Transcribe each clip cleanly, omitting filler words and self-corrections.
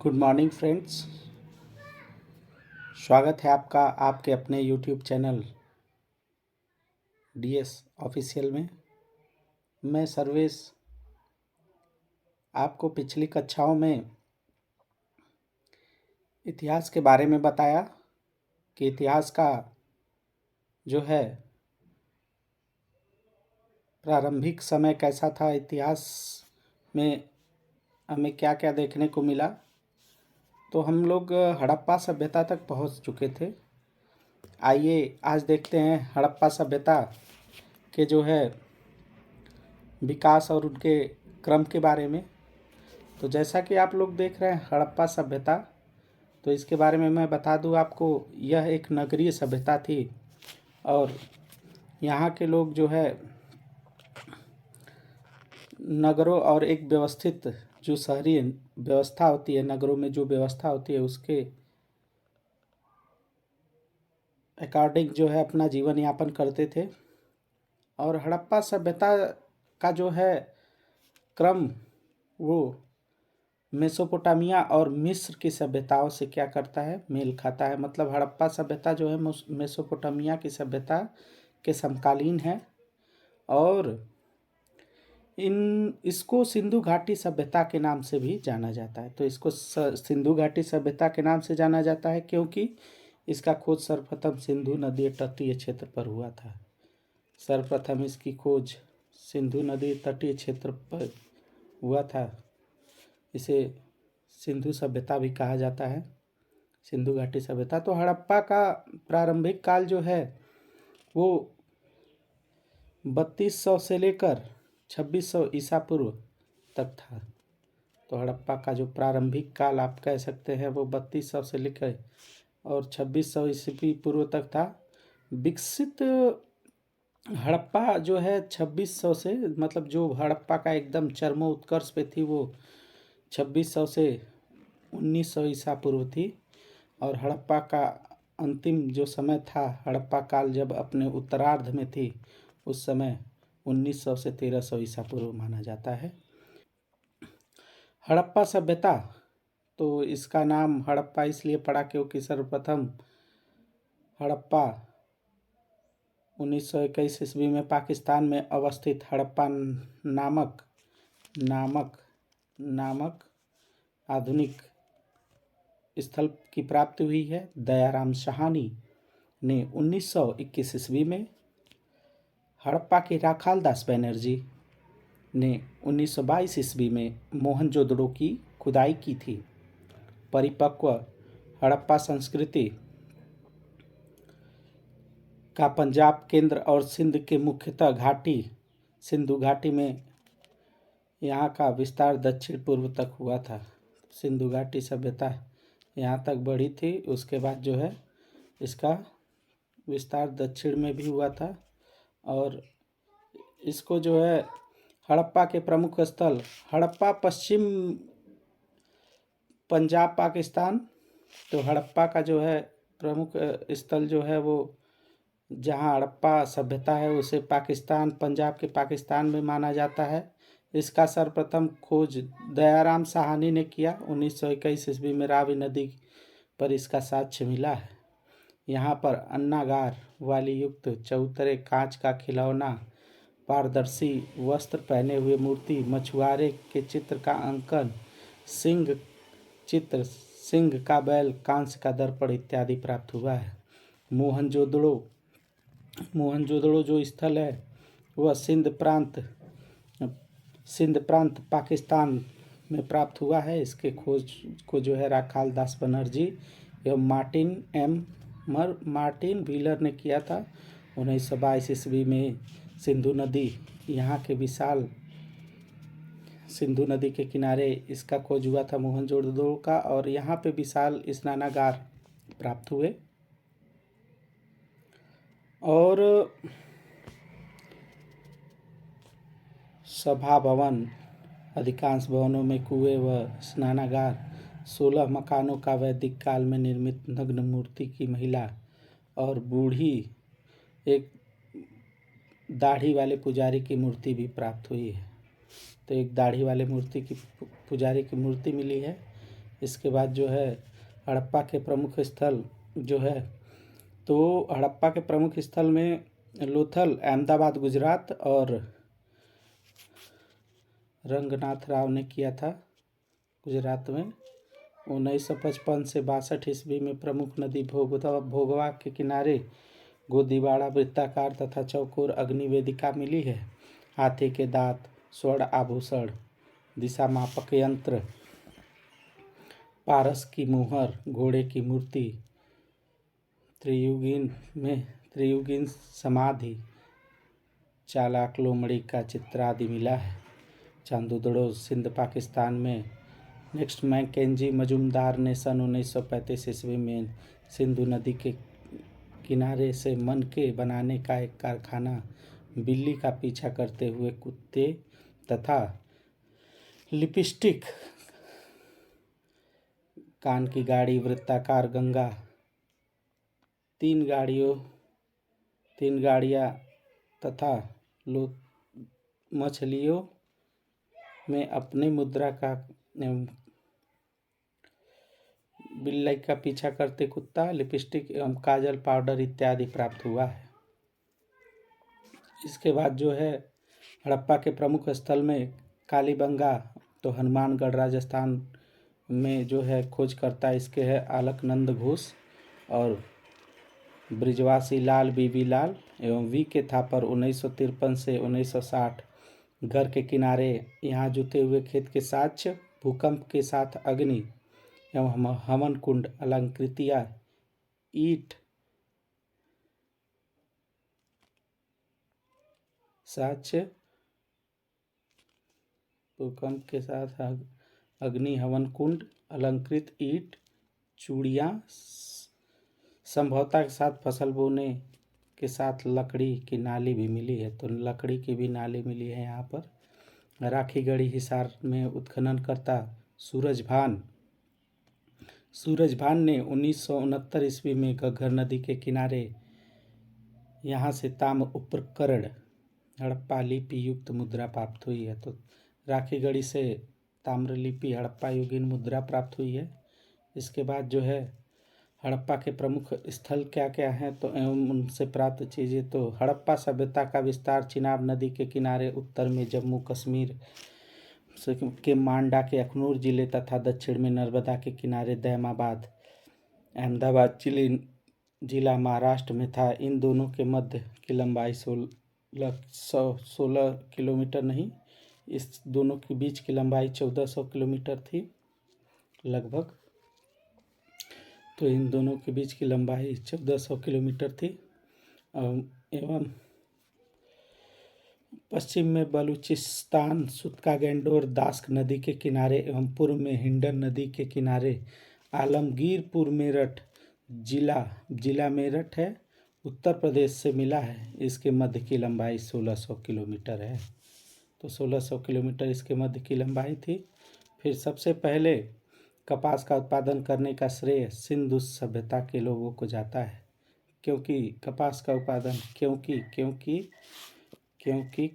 Good morning friends. स्वागत है आपका आपके अपने यूट्यूब चैनल डीएस ऑफिशियल में। मैं सर्वेश आपको पिछली कक्षाओं में इतिहास के बारे में बताया कि इतिहास का जो है प्रारंभिक समय कैसा था, इतिहास में हमें क्या क्या देखने को मिला। तो हम लोग हड़प्पा सभ्यता तक पहुंच चुके थे। आइए आज देखते हैं हड़प्पा सभ्यता के जो है विकास और उनके क्रम के बारे में। तो जैसा कि आप लोग देख रहे हैं हड़प्पा सभ्यता, तो इसके बारे में मैं बता दूं आपको, यह एक नगरीय सभ्यता थी और यहाँ के लोग जो है नगरों और एक व्यवस्थित जो शहरी व्यवस्था होती है, नगरों में जो व्यवस्था होती है उसके अकॉर्डिंग जो है अपना जीवन यापन करते थे। और हड़प्पा सभ्यता का जो है क्रम वो मेसोपोटामिया और मिस्र की सभ्यताओं से क्या करता है, मेल खाता है। मतलब हड़प्पा सभ्यता जो है मेसोपोटामिया की सभ्यता के समकालीन है और इसको सिंधु घाटी सभ्यता के नाम से भी जाना जाता है। तो इसको सिंधु घाटी सभ्यता के नाम से जाना जाता है क्योंकि इसका खोज सर्वप्रथम सिंधु नदी तटीय क्षेत्र पर हुआ था। सर्वप्रथम इसकी खोज सिंधु नदी तटीय क्षेत्र पर हुआ था। इसे सिंधु सभ्यता भी कहा जाता है, सिंधु घाटी सभ्यता। तो हड़प्पा का प्रारंभिक काल जो है वो 3200 से लेकर 2600 ईसा पूर्व तक था। तो हड़प्पा का जो प्रारंभिक काल आप कह सकते हैं वो 3200 से लेकर और 2600 ईस्वी पूर्व तक था। विकसित हड़प्पा जो है 2600 से, मतलब जो हड़प्पा का एकदम चरमोत्कर्ष पे थी वो 2600 से 1900 ईसा पूर्व थी। और हड़प्पा का अंतिम जो समय था, हड़प्पा काल जब अपने उत्तरार्ध में थी, उस समय 1900 से 1300 ईसा पूर्व माना जाता है। हड़प्पा सभ्यता, तो इसका नाम हड़प्पा इसलिए पड़ा क्योंकि सर्वप्रथम हड़प्पा 1921 ईस्वी में पाकिस्तान में अवस्थित हड़प्पा नामक आधुनिक स्थल की प्राप्ति हुई है। दयाराम साहनी ने 1921 ईस्वी में, हड़प्पा के राखाल दास बनर्जी ने 1922 ईस्वी में मोहनजोदड़ो की खुदाई की थी। परिपक्व हड़प्पा संस्कृति का पंजाब, केंद्र और सिंध के मुख्यतः घाटी सिंधु घाटी में यहाँ का विस्तार दक्षिण पूर्व तक हुआ था। सिंधु घाटी सभ्यता यहाँ तक बढ़ी थी, उसके बाद जो है इसका विस्तार दक्षिण में भी हुआ था। और इसको जो है हड़प्पा के प्रमुख स्थल, हड़प्पा पश्चिम पंजाब पाकिस्तान। तो हड़प्पा का जो है प्रमुख स्थल जो है वो जहाँ हड़प्पा सभ्यता है उसे पाकिस्तान, पंजाब के पाकिस्तान में माना जाता है। इसका सर्वप्रथम खोज दयाराम साहनी ने किया। 1921 ईस्वी में रावी नदी पर इसका साक्ष्य मिला है। यहाँ पर अन्नागार वाली युक्त चौतरे, कांच का खिलौना, पारदर्शी वस्त्र पहने हुए मूर्ति, मछुआरे के चित्र का अंकन, सिंह चित्र, सिंह का बैल, कांस्य का दर्पण इत्यादि प्राप्त हुआ है। मोहनजोदड़ो जो स्थल है वह सिंध प्रांत पाकिस्तान में प्राप्त हुआ है। इसके खोज को जो है राखाल दास बनर्जी एवं मार्टिन व्हीलर ने किया था। 1922 ईस्वी में सिंधु नदी, यहाँ के विशाल सिंधु नदी के किनारे इसका खोज हुआ था मोहनजोदड़ो का, और यहाँ पे विशाल स्नानागार प्राप्त हुए। और सभा भवन, अधिकांश भवनों में कुएं व स्नानागार, 16 मकानों का वैदिक काल में निर्मित नग्न मूर्ति की महिला और बूढ़ी एक दाढ़ी वाले पुजारी की मूर्ति भी प्राप्त हुई है। तो एक दाढ़ी वाले पुजारी की मूर्ति मिली है। इसके बाद जो है हड़प्पा के प्रमुख स्थल जो है, तो हड़प्पा के प्रमुख स्थल में लोथल अहमदाबाद गुजरात और रंगनाथ राव ने किया था गुजरात में। 1955 से 62 ईस्वी में प्रमुख नदी भोगवा के किनारे गोदीवाड़ा वृत्ताकार तथा चौकोर अग्नि वेदिका मिली है। हाथी के दांत, स्वर्ण आभूषण, दिशा मापक यंत्र, पारस की मुहर, घोड़े की मूर्ति, त्रियुगीन समाधि, चालाक लोमड़ी का चित्र आदि मिला है। चांदुदड़ो सिंध पाकिस्तान में नेक्स्ट मैकेंजी मजूमदार ने सन 1935 ईस्वी में सिंधु नदी के किनारे से मनके बनाने का एक कारखाना, बिल्ली का पीछा करते हुए कुत्ते तथा लिपस्टिक, कान की गाड़ी, वृत्ताकार गंगा, तीन गाड़ियाँ तथा मछलियों में अपने मुद्रा का बिल्ली का पीछा करते कुत्ता, लिपस्टिक एवं काजल पाउडर इत्यादि प्राप्त हुआ है। इसके बाद जो है हड़प्पा के प्रमुख स्थल में कालीबंगा, तो हनुमानगढ़ राजस्थान में जो है खोजकर्ता इसके है अलकनंद घोष और ब्रिजवासी लाल बीबी लाल एवं वी के थापर 1953 से 1960। घर के किनारे यहाँ जुते हुए खेत के साक्ष्य, भूकंप के साथ अग्नि एवं हवन कुंड, अलंकृतियाँ, ईंट, साक्ष्य, भूकंप के साथ अग्नि, हवन कुंड, अलंकृत ईंट, चूड़ियाँ, संभवतः के साथ फसल बोने के साथ लकड़ी की नाली भी मिली है, तो लकड़ी की भी नाली मिली है यहाँ पर। राखीगढ़ी हिसार में उत्खननकर्ता सूरज भान ने 1969 ईस्वी में घग्गर नदी के किनारे यहाँ से ताम्र उपकरण हड़प्पा लिपि युक्त मुद्रा प्राप्त हुई है। तो राखीगढ़ी से ताम्रलिपि हड़प्पा युगीन मुद्रा प्राप्त हुई है। इसके बाद जो है हड़प्पा के प्रमुख स्थल क्या क्या हैं तो एवं उनसे प्राप्त चीज़ें, तो हड़प्पा सभ्यता का विस्तार चिनाब नदी के किनारे उत्तर में जम्मू कश्मीर के मांडा के अखनूर जिले तथा दक्षिण में नर्मदा के किनारे दैमाबाद, अहमदाबाद जिला महाराष्ट्र में था। इन दोनों के मध्य की लंबाई 16 किलोमीटर नहीं, इस दोनों के बीच की लंबाई 1400 किलोमीटर थी लगभग। तो इन दोनों के बीच की लंबाई 1400 किलोमीटर थी। एवं पश्चिम में बलूचिस्तान सुतका गैंडोर दास्क नदी के किनारे एवं पूर्व में हिंडन नदी के किनारे आलमगीरपुर मेरठ जिला मेरठ है, उत्तर प्रदेश से मिला है। इसके मध्य की लंबाई 1600 किलोमीटर है। तो 1600 किलोमीटर इसके मध्य की लंबाई थी। फिर सबसे पहले कपास का उत्पादन करने का श्रेय सिंधु सभ्यता के लोगों को जाता है, क्योंकि कपास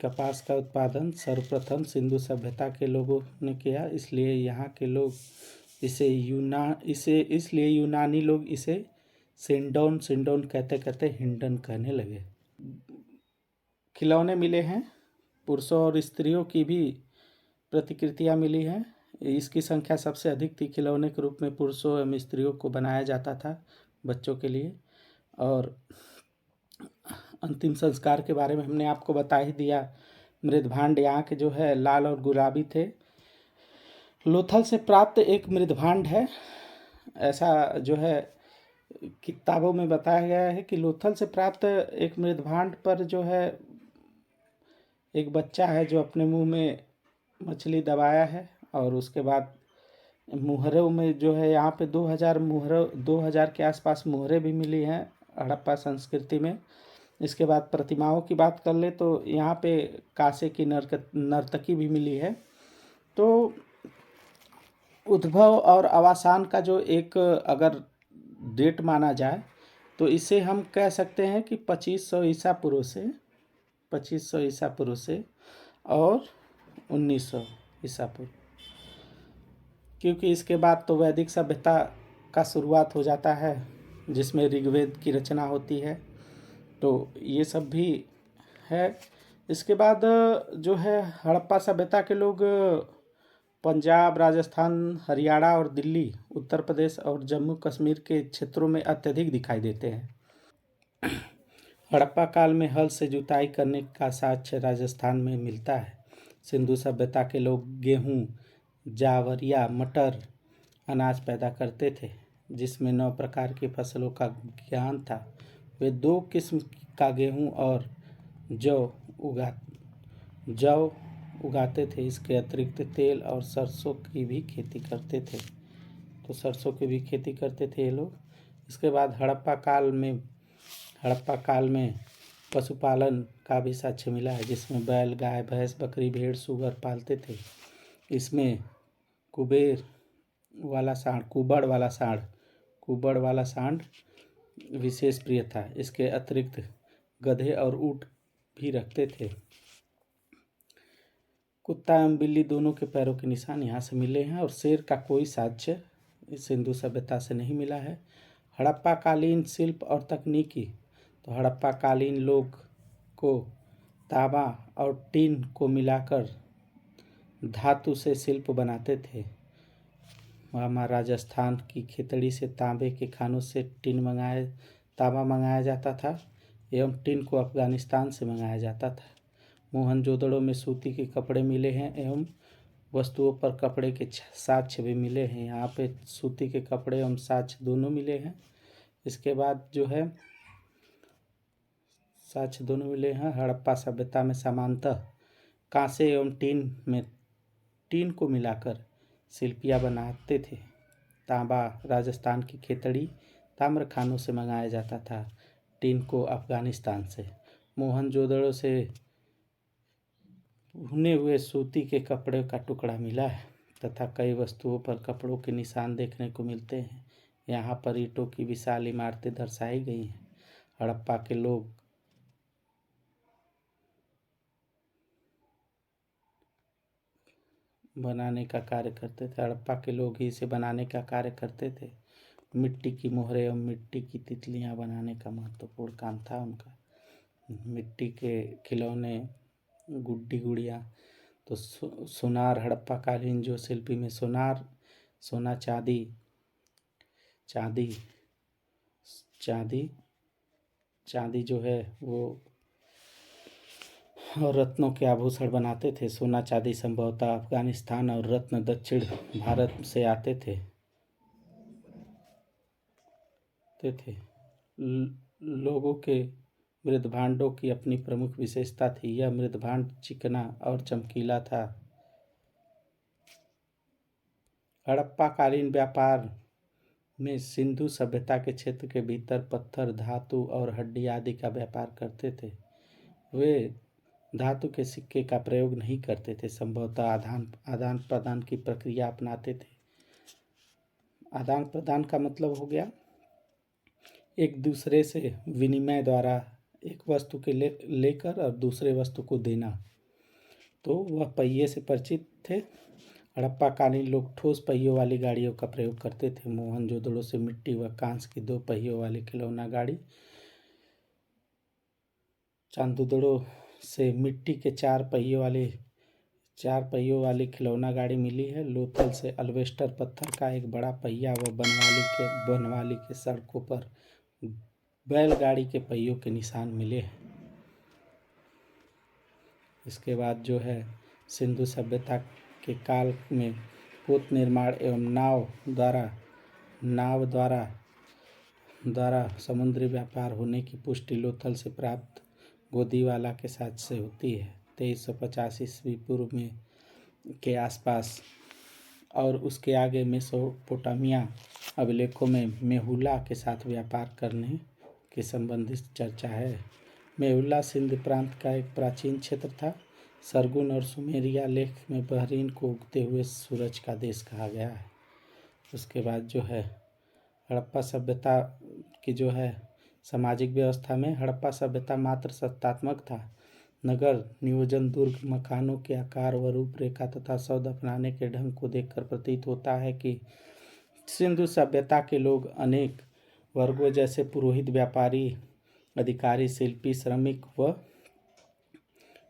कपास का उत्पादन सर्वप्रथम सिंधु सभ्यता के लोगों ने किया, इसलिए यहाँ के लोग इसलिए यूनानी लोग इसे सिंडोन कहते हिंडन कहने लगे। खिलौने मिले हैं, पुरुषों और स्त्रियों की भी प्रतिकृतियाँ मिली हैं। इसकी संख्या सबसे अधिक थी। खिलौने के रूप में पुरुषों एवं स्त्रियों को बनाया जाता था बच्चों के लिए। और अंतिम संस्कार के बारे में हमने आपको बता ही दिया। मृदभांड यहाँ के जो है लाल और गुलाबी थे। लोथल से प्राप्त एक मृदभांड है, ऐसा जो है किताबों में बताया गया है कि लोथल से प्राप्त एक मृदभांड पर जो है एक बच्चा है जो अपने मुंह में मछली दबाया है, और उसके बाद मुहरों में जो है यहाँ पे 2000 के आसपास मुहरें भी मिली हैं हड़प्पा संस्कृति में। इसके बाद प्रतिमाओं की बात कर ले तो यहाँ पे कांसे की नर्तकी भी मिली है। तो उद्भव और अवसान का जो एक अगर डेट माना जाए तो इसे हम कह सकते हैं कि 2500 ईसा पूर्व से और 1900 ईसा पूर्व। क्योंकि इसके बाद तो वैदिक सभ्यता का शुरुआत हो जाता है, जिसमें ऋग्वेद की रचना होती है। तो ये सब भी है। इसके बाद जो है हड़प्पा सभ्यता के लोग पंजाब, राजस्थान, हरियाणा और दिल्ली, उत्तर प्रदेश और जम्मू कश्मीर के क्षेत्रों में अत्यधिक दिखाई देते हैं। हड़प्पा काल में हल से जुताई करने का साक्ष्य राजस्थान में मिलता है। सिंधु सभ्यता के लोग गेहूँ, जावरिया, मटर, अनाज पैदा करते थे, जिसमें 9 प्रकार की फसलों का ज्ञान था। वे 2 किस्म का गेहूँ और जौ उगा जौ उगाते थे। इसके अतिरिक्त तेल और सरसों की भी खेती करते थे। तो सरसों की भी खेती करते थे ये लोग। इसके बाद हड़प्पा काल में पशुपालन का भी साक्ष्य मिला है, जिसमें बैल, गाय, भैंस, बकरी, भेड़, सूअर पालते थे। इसमें कुबड़ वाला सांड विशेष प्रिय था। इसके अतिरिक्त गधे और ऊँट भी रखते थे। कुत्ता एवं बिल्ली दोनों के पैरों के निशान यहाँ से मिले हैं, और शेर का कोई साक्ष्य इस सिंधु सभ्यता से नहीं मिला है। हड़प्पा कालीन शिल्प और तकनीकी। तो हड़प्पा कालीन लोग को तांबा और टीन को मिलाकर धातु से शिल्प बनाते थे। वहाँ राजस्थान की खेतड़ी से तांबे के खानों से तांबा मंगाया जाता था, एवं टिन को अफगानिस्तान से मंगाया जाता था। मोहनजोदड़ो में सूती के कपड़े मिले हैं, एवं वस्तुओं पर कपड़े के साक्ष्य भी मिले हैं। यहाँ पे सूती के कपड़े एवं साक्ष्य दोनों मिले हैं। इसके बाद जो है साक्ष्य दोनों मिले हैं। हड़प्पा सभ्यता में सामान्यतः कांसे एवं टीन को मिलाकर शिल्पियाँ बनाते थे। तांबा राजस्थान की खेतड़ी ताम्र खानों से मंगाया जाता था, टीन को अफगानिस्तान से। मोहनजोदड़ो से भुने हुए सूती के कपड़े का टुकड़ा मिला है, तथा कई वस्तुओं पर कपड़ों के निशान देखने को मिलते हैं। यहाँ पर ईंटों की विशाल इमारतें दर्शाई गई हैं। हड़प्पा के लोग बनाने का कार्य करते थे। हड़प्पा के लोग ही इसे बनाने का कार्य करते थे। मिट्टी की मोहरें एवं मिट्टी की तितलियाँ बनाने का महत्वपूर्ण काम था उनका। मिट्टी के खिलौने, गुड्डी गुड़िया। तो सोनार हड़प्पा कालीन जो शिल्पी में सोना, चांदी जो है वो और रत्नों के आभूषण बनाते थे। सोना चांदी संभवतः अफगानिस्तान और रत्न दक्षिण भारत से आते थे। लोगों के मृदभांडों की अपनी प्रमुख विशेषता थी। यह मृदभांड चिकना और चमकीला था। हड़प्पा कालीन व्यापार में सिंधु सभ्यता के क्षेत्र के भीतर पत्थर, धातु और हड्डी आदि का व्यापार करते थे। वे धातु के सिक्के का प्रयोग नहीं करते थे, संभवतः आदान प्रदान की प्रक्रिया अपनाते थे। आदान प्रदान का मतलब हो गया एक दूसरे से विनिमय द्वारा एक वस्तु के लेकर और दूसरे वस्तु को देना। तो वह पहिए से परिचित थे। हड़प्पा कालीन लोग ठोस पहियों वाली गाड़ियों का प्रयोग करते थे। मोहनजोदड़ो से मिट्टी व कांस की 2 पहियों वाली खिलौना गाड़ी, चांदुदड़ो से मिट्टी के 4 पहियों वाली खिलौना गाड़ी मिली है। लोथल से अल्वेस्टर पत्थर का एक बड़ा पहिया व बनवाली के सड़कों पर बैलगाड़ी के पहियों के निशान मिले हैं। इसके बाद जो है सिंधु सभ्यता के काल में पोत निर्माण एवं नाव द्वारा समुद्री व्यापार होने की पुष्टि लोथल से प्राप्त गोदीवाला के साक्ष्य से होती है। 2350 ईस्वी पूर्व में के आसपास और उसके आगे मेसोपोटामिया अभिलेखों में मेहुला के साथ व्यापार करने के संबंधित चर्चा है। मेहुला सिंध प्रांत का एक प्राचीन क्षेत्र था। सरगुन और सुमेरिया लेख में बहरीन को उगते हुए सूरज का देश कहा गया है। उसके बाद जो है हड़प्पा सभ्यता की जो है सामाजिक व्यवस्था में हड़प्पा सभ्यता मात्र सत्तात्मक था। नगर नियोजन, दुर्ग, मकानों के आकार व रूपरेखा तथा शब्द अपनाने के ढंग को देखकर प्रतीत होता है कि सिंधु सभ्यता के लोग अनेक वर्गों जैसे पुरोहित, व्यापारी, अधिकारी, शिल्पी, श्रमिक व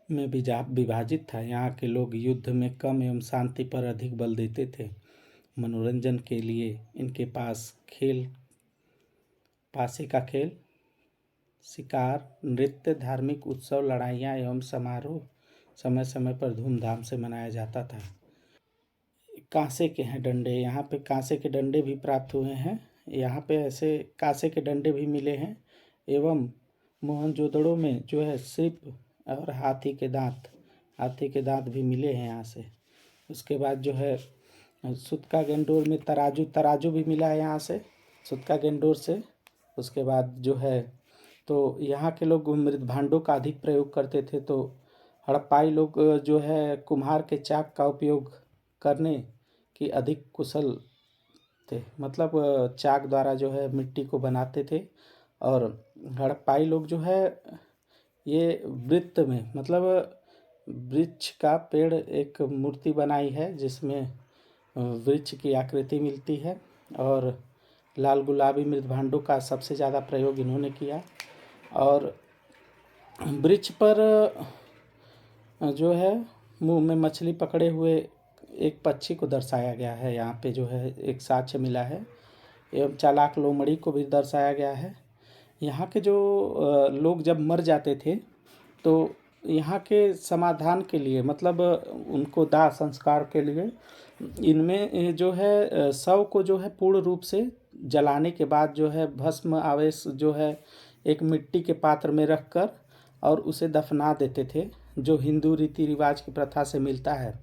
में विभाजित था। यहाँ के लोग युद्ध में कम एवं शांति पर अधिक बल देते थे। मनोरंजन के लिए इनके पास पासे का खेल, शिकार, नृत्य, धार्मिक उत्सव, लड़ाइयाँ एवं समारोह समय समय पर धूमधाम से मनाया जाता था। कांसे के हैं डंडे, यहाँ पे कांसे के डंडे भी प्राप्त हुए हैं। यहाँ पे ऐसे कांसे के डंडे भी मिले हैं एवं मोहनजोदड़ो में जो है सीप और हाथी के दांत भी मिले हैं यहाँ से। उसके बाद जो है सुतका गेंडोर में तराजू भी मिला है यहाँ से, सुतका गेंडोर से। उसके बाद जो है तो यहाँ के लोग मृत भांडों का अधिक प्रयोग करते थे। तो हड़प्पाई लोग जो है कुम्हार के चाक का उपयोग करने की अधिक कुशल थे। मतलब चाक द्वारा जो है मिट्टी को बनाते थे। और हड़प्पाई लोग जो है ये वृत्त में, मतलब वृक्ष का पेड़ एक मूर्ति बनाई है जिसमें वृक्ष की आकृति मिलती है। और लाल गुलाबी मृत भांडों का सबसे ज़्यादा प्रयोग इन्होंने किया। और वृक्ष पर जो है मुंह में मछली पकड़े हुए एक पक्षी को दर्शाया गया है। यहाँ पे जो है एक साक्ष्य मिला है। एवं चालाक लोमड़ी को भी दर्शाया गया है। यहाँ के जो लोग जब मर जाते थे तो यहाँ के समाधान के लिए, मतलब उनको दाह संस्कार के लिए, इनमें जो है शव को जो है पूर्ण रूप से जलाने के बाद जो है भस्म आवेश जो है एक मिट्टी के पात्र में रखकर और उसे दफना देते थे, जो हिंदू रीति रिवाज की प्रथा से मिलता है।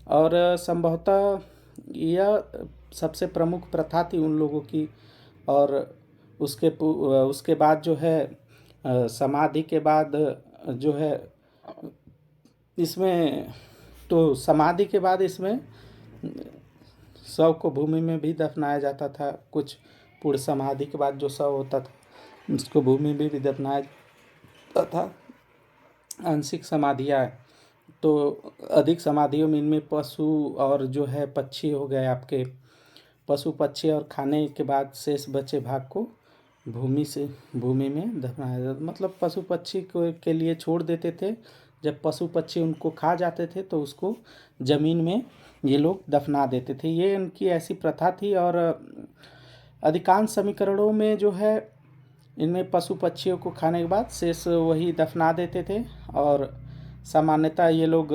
और संभवतः यह सबसे प्रमुख प्रथा थी उन लोगों की। और उसके बाद जो है समाधि के बाद जो है इसमें, तो समाधि के बाद इसमें शव को भूमि में भी दफनाया जाता था। कुछ पूर्ण समाधि के बाद जो शव होता था उसको भूमि में भी दफनाया जाता था। आंशिक समाधियाँ, तो अधिक समाधियों में इनमें पशु और जो है पक्षी हो गए आपके, पशु पक्षी, और खाने के बाद शेष बचे भाग को भूमि में दफनाया जाता। मतलब पशु पक्षी के लिए छोड़ देते थे। जब पशु पक्षी उनको खा जाते थे तो उसको ज़मीन में ये लोग दफना देते थे। ये इनकी ऐसी प्रथा थी। और अधिकांश समीकरणों में जो है इनमें पशु पक्षियों को खाने के बाद शेष वही दफना देते थे। और सामान्यतः ये लोग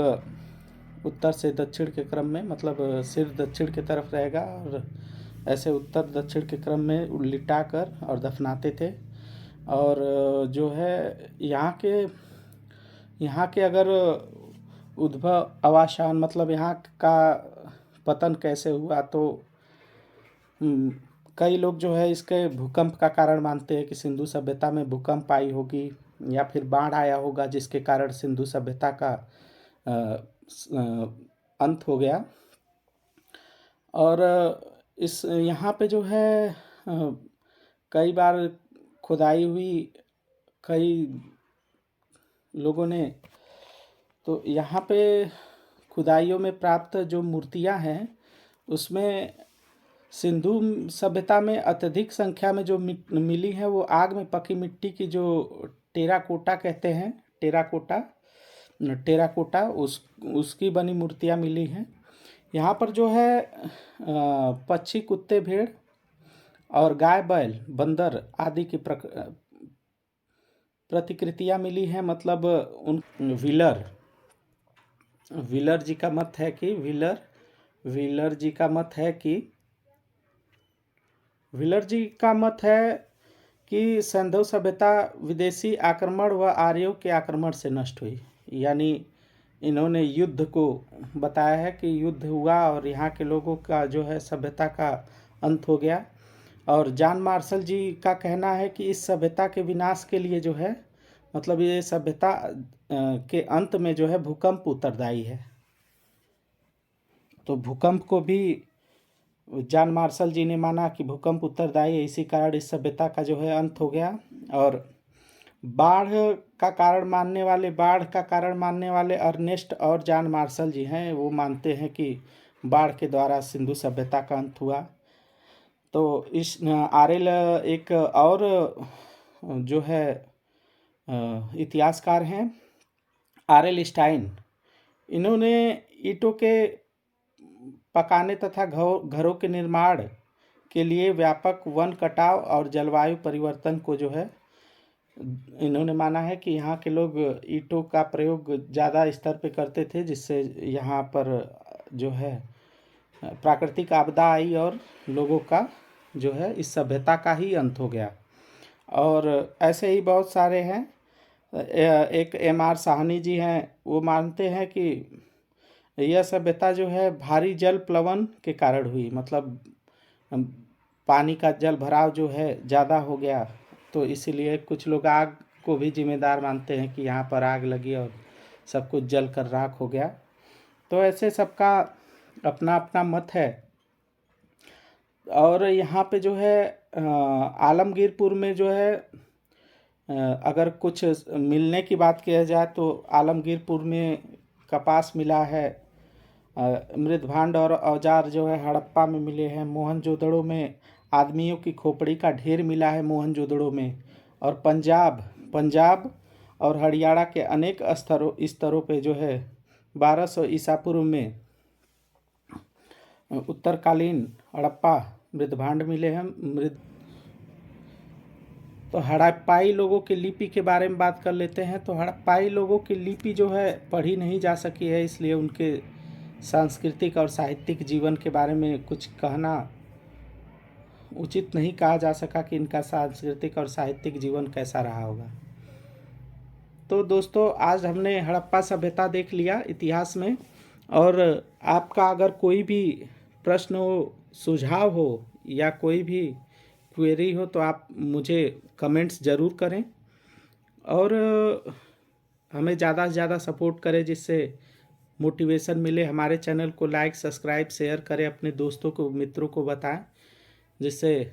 उत्तर से दक्षिण के क्रम में, मतलब सिर दक्षिण की तरफ रहेगा और ऐसे उत्तर दक्षिण के क्रम में लिटा कर और दफनाते थे। और जो है यहाँ के अगर उद्भव अवसान, मतलब यहाँ का पतन कैसे हुआ, तो कई लोग जो है इसके भूकंप का कारण मानते हैं कि सिंधु सभ्यता में भूकंप आई होगी या फिर बाढ़ आया होगा जिसके कारण सिंधु सभ्यता का अंत हो गया। और इस यहाँ पे जो है कई बार खुदाई हुई कई लोगों ने, तो यहाँ पे खुदाइयों में प्राप्त जो मूर्तियाँ हैं उसमें सिंधु सभ्यता में अत्यधिक संख्या में जो मिली है वो आग में पकी मिट्टी की, जो टेराकोटा कहते हैं, टेराकोटा उसकी बनी मूर्तियाँ मिली हैं। यहाँ पर जो है पक्षी, कुत्ते, भेड़ और गाय, बैल, बंदर आदि की प्रतिकृतियाँ मिली हैं। मतलब उन व्हीलर जी का मत है कि व्हीलर जी का मत है कि सिंधु सभ्यता विदेशी आक्रमण व आर्यों के आक्रमण से नष्ट हुई। यानी इन्होंने युद्ध को बताया है कि युद्ध हुआ और यहाँ के लोगों का जो है सभ्यता का अंत हो गया। और जॉन मार्शल जी का कहना है कि इस सभ्यता के विनाश के लिए जो है, मतलब ये सभ्यता के अंत में जो है भूकंप उत्तरदायी है। तो भूकंप को भी जॉन मार्शल जी ने माना कि भूकंप उत्तरदायी है, इसी कारण इस सभ्यता का जो है अंत हो गया। और बाढ़ का कारण मानने वाले, बाढ़ का कारण मानने वाले अर्नेस्ट और जॉन मार्शल जी हैं। वो मानते हैं कि बाढ़ के द्वारा सिंधु सभ्यता का अंत हुआ। तो इस आरएल एक और जो है इतिहासकार हैं, आरएल स्टाइन। इन्होंने ईंटों के पकाने तथा घरों के निर्माण के लिए व्यापक वन कटाव और जलवायु परिवर्तन को जो है इन्होंने माना है कि यहाँ के लोग ईंटों का प्रयोग ज़्यादा स्तर पे करते थे, जिससे यहाँ पर जो है प्राकृतिक आपदा आई और लोगों का जो है इस सभ्यता का ही अंत हो गया। और ऐसे ही बहुत सारे हैं। एक एम.आर. साहनी जी हैं, वो मानते हैं कि यह सभ्यता जो है भारी जल प्लवन के कारण हुई, मतलब पानी का जल भराव जो है ज़्यादा हो गया, तो इसीलिए कुछ लोग आग को भी जिम्मेदार मानते हैं कि यहाँ पर आग लगी और सब कुछ जल कर राख हो गया। तो ऐसे सबका अपना अपना मत है। और यहाँ पे जो है आलमगीरपुर में जो है अगर कुछ मिलने की बात किया जाए तो आलमगीरपुर में कपास मिला है, मृदभांड और औजार जो है हड़प्पा में मिले हैं। मोहनजोदड़ो में आदमियों की खोपड़ी का ढेर मिला है मोहनजोदड़ो में। और पंजाब और हरियाणा के अनेक स्तरों पे जो है 1200 ईसा पूर्व में उत्तरकालीन हड़प्पा मृदभांड मिले हैं। तो हड़प्पाई लोगों की लिपि के बारे में बात कर लेते हैं। तो हड़प्पाई लोगों की लिपि जो है पढ़ी नहीं जा सकी है, इसलिए उनके सांस्कृतिक और साहित्यिक जीवन के बारे में कुछ कहना उचित नहीं कहा जा सका कि इनका सांस्कृतिक और साहित्यिक जीवन कैसा रहा होगा। तो दोस्तों, आज हमने हड़प्पा सभ्यता देख लिया इतिहास में। और आपका अगर कोई भी प्रश्न हो, सुझाव हो या कोई भी क्वेरी हो तो आप मुझे कमेंट्स ज़रूर करें और हमें ज़्यादा से ज़्यादा सपोर्ट करें, जिससे मोटिवेशन मिले। हमारे चैनल को लाइक, सब्सक्राइब, शेयर करें, अपने दोस्तों को, मित्रों को बताएं, जिससे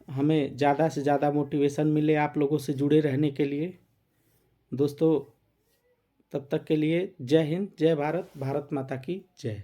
हमें ज़्यादा से ज़्यादा मोटिवेशन मिले आप लोगों से जुड़े रहने के लिए। दोस्तों, तब तक के लिए जय हिंद, जय भारत, भारत माता की जय।